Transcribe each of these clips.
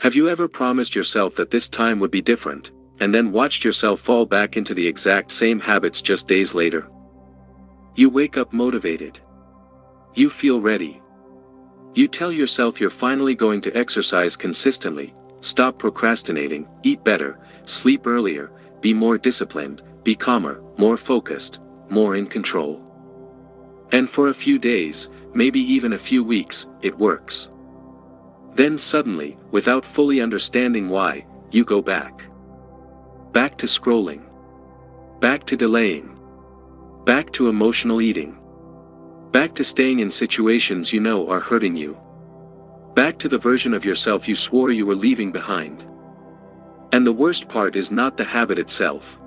Have you ever promised yourself that this time would be different, and then watched yourself fall back into the exact same habits just days later? You wake up motivated. You feel ready. You tell yourself you're finally going to exercise consistently, stop procrastinating, eat better, sleep earlier, be more disciplined, be calmer, more focused, more in control. And for a few days, maybe even a few weeks, it works. Then suddenly, without fully understanding why, you go back. Back to scrolling. Back to delaying. Back to emotional eating. Back to staying in situations you know are hurting you. Back to the version of yourself you swore you were leaving behind. And the worst part is not the habit itself.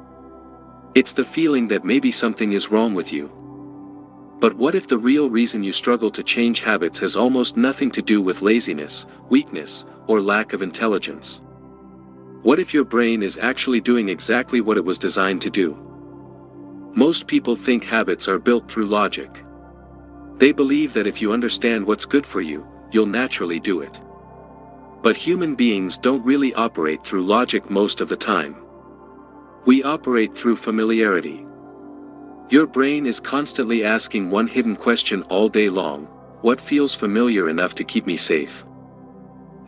It's the feeling that maybe something is wrong with you. But what if the real reason you struggle to change habits has almost nothing to do with laziness, weakness, or lack of intelligence? What if your brain is actually doing exactly what it was designed to do? Most people think habits are built through logic. They believe that if you understand what's good for you, you'll naturally do it. But human beings don't really operate through logic most of the time. We operate through familiarity. Your brain is constantly asking one hidden question all day long: what feels familiar enough to keep me safe?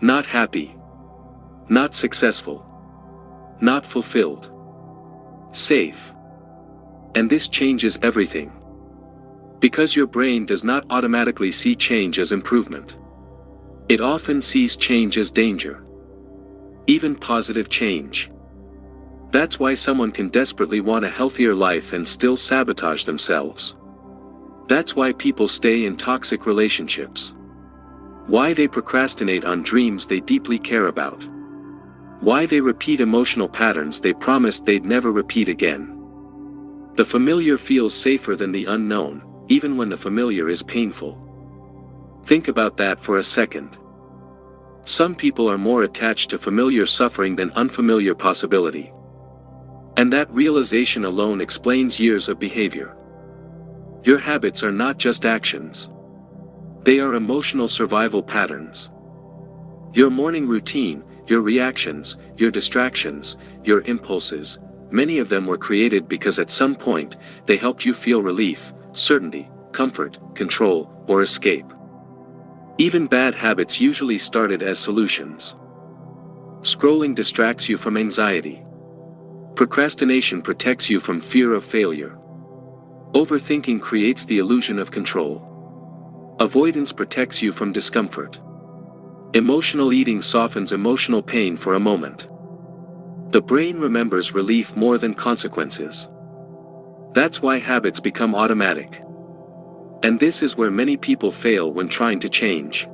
Not happy. Not successful. Not fulfilled. Safe. And this changes everything. Because your brain does not automatically see change as improvement. It often sees change as danger. Even positive change. That's why someone can desperately want a healthier life and still sabotage themselves. That's why people stay in toxic relationships. Why they procrastinate on dreams they deeply care about. Why they repeat emotional patterns they promised they'd never repeat again. The familiar feels safer than the unknown, even when the familiar is painful. Think about that for a second. Some people are more attached to familiar suffering than unfamiliar possibility. And that realization alone explains years of behavior. Your habits are not just actions. They are emotional survival patterns. Your morning routine, your reactions, your distractions, your impulses, many of them were created because at some point, they helped you feel relief, certainty, comfort, control, or escape. Even bad habits usually started as solutions. Scrolling distracts you from anxiety. Procrastination protects you from fear of failure. Overthinking creates the illusion of control. Avoidance protects you from discomfort. Emotional eating softens emotional pain for a moment. The brain remembers relief more than consequences. That's why habits become automatic. And this is where many people fail when trying to change.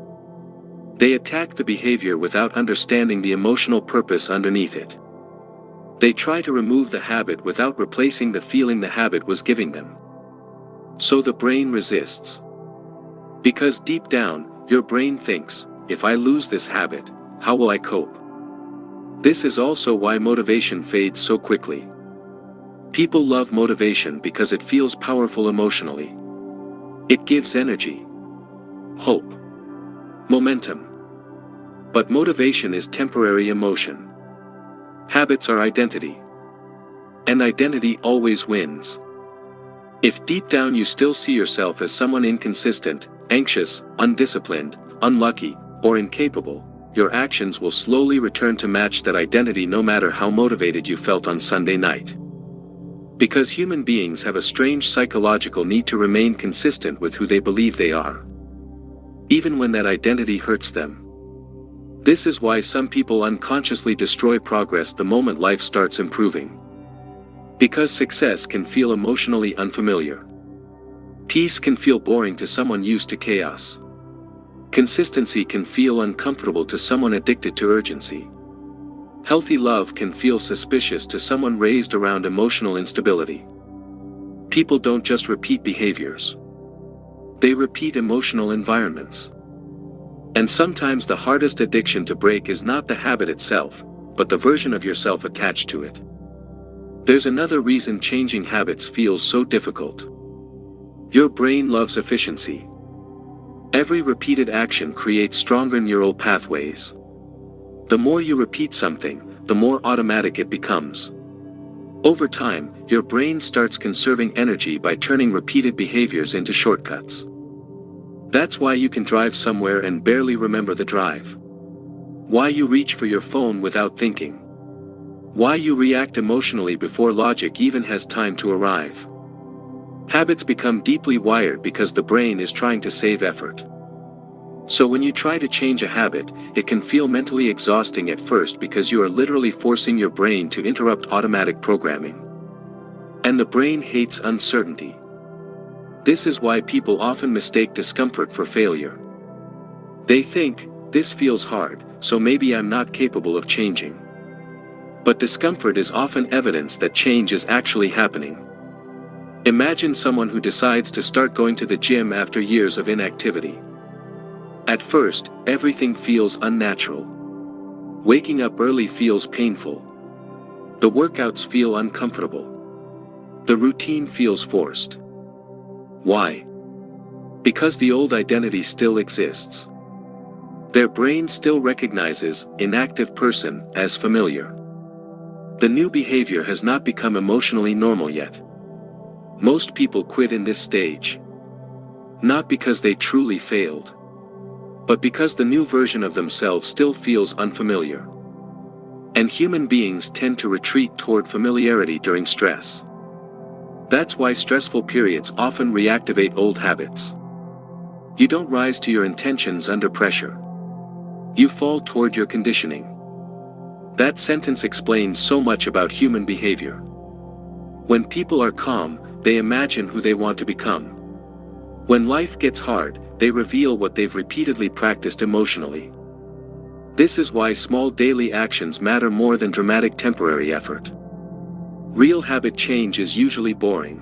They attack the behavior without understanding the emotional purpose underneath it. They try to remove the habit without replacing the feeling the habit was giving them. So the brain resists. Because deep down, your brain thinks, if I lose this habit, how will I cope? This is also why motivation fades so quickly. People love motivation because it feels powerful emotionally. It gives energy, hope, momentum. But motivation is temporary emotion. Habits are identity. And identity always wins. If deep down you still see yourself as someone inconsistent, anxious, undisciplined, unlucky, or incapable, your actions will slowly return to match that identity no matter how motivated you felt on Sunday night. Because human beings have a strange psychological need to remain consistent with who they believe they are. Even when that identity hurts them. This is why some people unconsciously destroy progress the moment life starts improving. Because success can feel emotionally unfamiliar. Peace can feel boring to someone used to chaos. Consistency can feel uncomfortable to someone addicted to urgency. Healthy love can feel suspicious to someone raised around emotional instability. People don't just repeat behaviors. They repeat emotional environments. And sometimes the hardest addiction to break is not the habit itself, but the version of yourself attached to it. There's another reason changing habits feels so difficult. Your brain loves efficiency. Every repeated action creates stronger neural pathways. The more you repeat something, the more automatic it becomes. Over time, your brain starts conserving energy by turning repeated behaviors into shortcuts. That's why you can drive somewhere and barely remember the drive. Why you reach for your phone without thinking. Why you react emotionally before logic even has time to arrive. Habits become deeply wired because the brain is trying to save effort. So when you try to change a habit, it can feel mentally exhausting at first because you are literally forcing your brain to interrupt automatic programming. And the brain hates uncertainty. This is why people often mistake discomfort for failure. They think, this feels hard, so maybe I'm not capable of changing. But discomfort is often evidence that change is actually happening. Imagine someone who decides to start going to the gym after years of inactivity. At first, everything feels unnatural. Waking up early feels painful. The workouts feel uncomfortable. The routine feels forced. Why? Because the old identity still exists. Their brain still recognizes inactive person as familiar. The new behavior has not become emotionally normal yet. Most people quit in this stage. Not because they truly failed, but because the new version of themselves still feels unfamiliar. And human beings tend to retreat toward familiarity during stress. That's why stressful periods often reactivate old habits. You don't rise to your intentions under pressure. You fall toward your conditioning. That sentence explains so much about human behavior. When people are calm, they imagine who they want to become. When life gets hard, they reveal what they've repeatedly practiced emotionally. This is why small daily actions matter more than dramatic temporary effort. Real habit change is usually boring,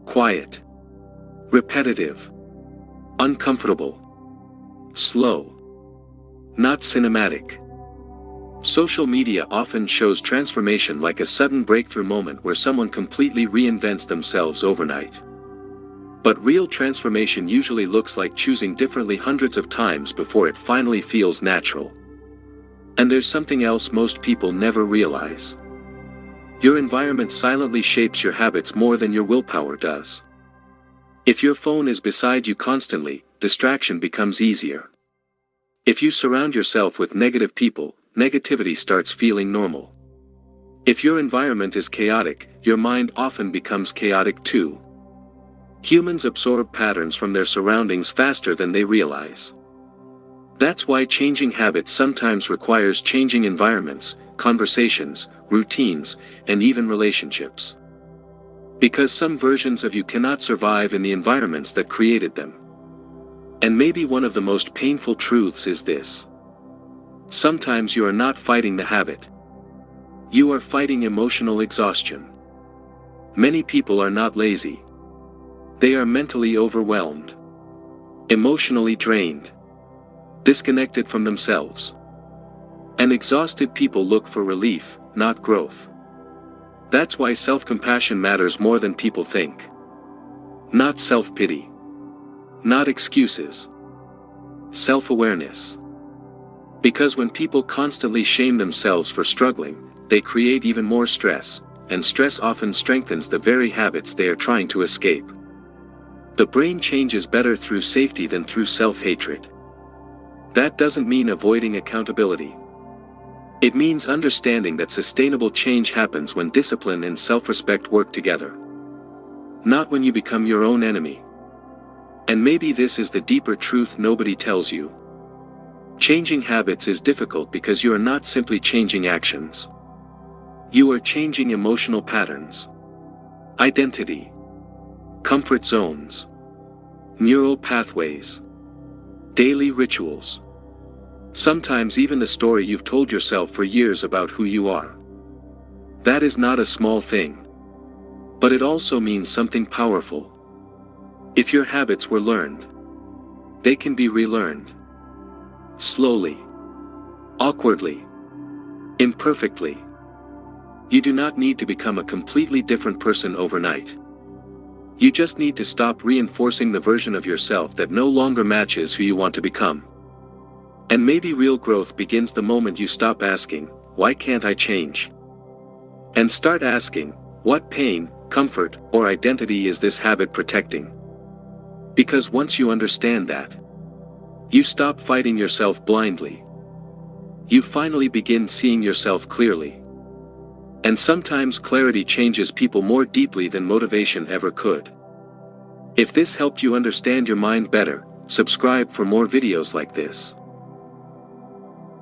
quiet, repetitive, uncomfortable, slow, not cinematic. Social media often shows transformation like a sudden breakthrough moment where someone completely reinvents themselves overnight. But real transformation usually looks like choosing differently hundreds of times before it finally feels natural. And there's something else most people never realize. Your environment silently shapes your habits more than your willpower does. If your phone is beside you constantly, distraction becomes easier. If you surround yourself with negative people, negativity starts feeling normal. If your environment is chaotic, your mind often becomes chaotic too. Humans absorb patterns from their surroundings faster than they realize. That's why changing habits sometimes requires changing environments, conversations, routines, and even relationships. Because some versions of you cannot survive in the environments that created them. And maybe one of the most painful truths is this. Sometimes you are not fighting the habit. You are fighting emotional exhaustion. Many people are not lazy. They are mentally overwhelmed, emotionally drained, disconnected from themselves. And exhausted people look for relief, not growth. That's why self-compassion matters more than people think. Not self-pity. Not excuses. Self-awareness. Because when people constantly shame themselves for struggling, they create even more stress, and stress often strengthens the very habits they are trying to escape. The brain changes better through safety than through self-hatred. That doesn't mean avoiding accountability. It means understanding that sustainable change happens when discipline and self-respect work together. Not when you become your own enemy. And maybe this is the deeper truth nobody tells you. Changing habits is difficult because you are not simply changing actions. You are changing emotional patterns, identity, comfort zones, neural pathways, daily rituals. Sometimes even the story you've told yourself for years about who you are. That is not a small thing. But it also means something powerful. If your habits were learned, they can be relearned. Slowly. Awkwardly. Imperfectly. You do not need to become a completely different person overnight. You just need to stop reinforcing the version of yourself that no longer matches who you want to become. And maybe real growth begins the moment you stop asking, "Why can't I change?" and start asking, "What pain, comfort, or identity is this habit protecting?" Because once you understand that, you stop fighting yourself blindly. You finally begin seeing yourself clearly. And sometimes clarity changes people more deeply than motivation ever could. If this helped you understand your mind better, subscribe for more videos like this.